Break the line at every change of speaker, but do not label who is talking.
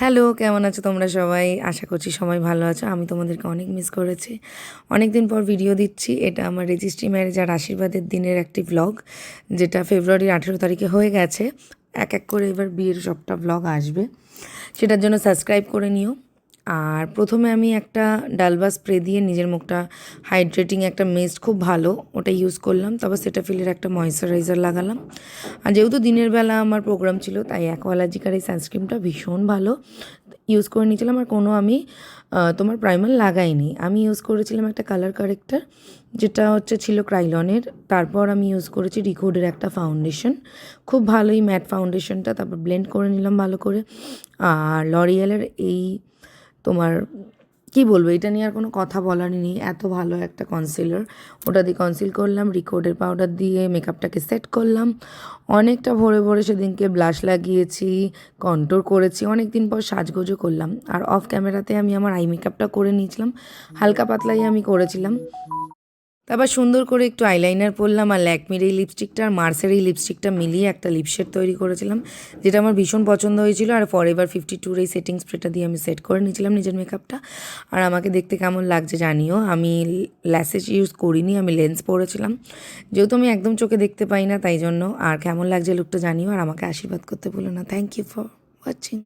Hello, কেমন আছো তোমরা সবাই? আশা করছি সবাই ভালো আছো। আমি তোমাদেরকে অনেক মিস করেছি। অনেক দিন পর ভিডিও দিচ্ছি। এটা আমার রেজিস্ট্রি ম্যারেজ আর আশীর্বাদের দিনের একটি ভ্লগ, যেটা ফেব্রুয়ারির 18 তারিখে হয়ে গেছে। এক এক করে এবার বিয়ের সবটা ভ্লগ আসবে, সেটার জন্য সাবস্ক্রাইব করে নিও। আর প্রথমে আমি একটা ডালবা স্প্রে দিয়ে নিজের মুখটা হাইড্রেটিং একটা মিস্ট, খুব ভালো, ওটা ইউজ করলাম। তারপর সেটাফিলের একটা ময়েশ্চারাইজার লাগালাম। আর যেহেতু দিনের বেলা আমার প্রোগ্রাম ছিল, তাই অ্যাকোয়ালজিকার এই সানস্ক্রিনটা ভীষণ ভালো ইউজ করে নিয়েছিলাম। আর কোনো আমি তোমার প্রাইমার লাগাইনি। আমি ইউজ করেছিলাম একটা কালার কারেক্টার, যেটা ছিল ক্রাইলনের। তারপর আমি ইউজ করেছি রিকোডের একটা ফাউন্ডেশন, খুব ভালোই ম্যাট ফাউন্ডেশনটা। তারপর ব্লেন্ড করে নিলাম ভালো করে। আর লরিয়ালের এই তোমার কী বলবো, এটা নিয়ে আর কোনো কথা বলারই নেই, এত ভালো একটা কনসিলার। ওটা দিয়ে কনসিল করলাম, রিকোডের পাউডার দিয়ে মেকআপটাকে সেট করলাম। অনেকটা ভোরে ভোরে সেদিনকে ব্লাশ লাগিয়েছি, কন্ট্রোর করেছি, অনেক দিন পর সাজগোজও করলাম। আর অফ ক্যামেরাতে আমি আমার আই মেকআপটা করে নিয়েছিলাম, হালকা পাতলাই আমি করেছিলাম। তারপর সুন্দর করে একটু আইলাইনার পরলাম, আর ল্যাকমির এই লিপস্টিকটা আর মার্সের এই লিপস্টিকটা মিলিয়ে একটা লিপশেড তৈরি করেছিলাম, যেটা আমার ভীষণ পছন্দ হয়েছিল। আর ফরএভার 52 এই সেটিং স্প্রেটা দিয়ে আমি সেট করে নিয়েছিলাম নিজের মেকআপটা। আর আমাকে দেখতে কেমন লাগছে জানিও। আমি ল্যাশেস ইউজ করিনি, আমি লেন্স পরেছিলাম, যেহেতু আমি একদম চোখে দেখতে পাই না, তাই জন্য। আর কেমন লাগছে লুকটা জানিও, আর আমাকে আশীর্বাদ করতে ভুলো না। Thank you for watching.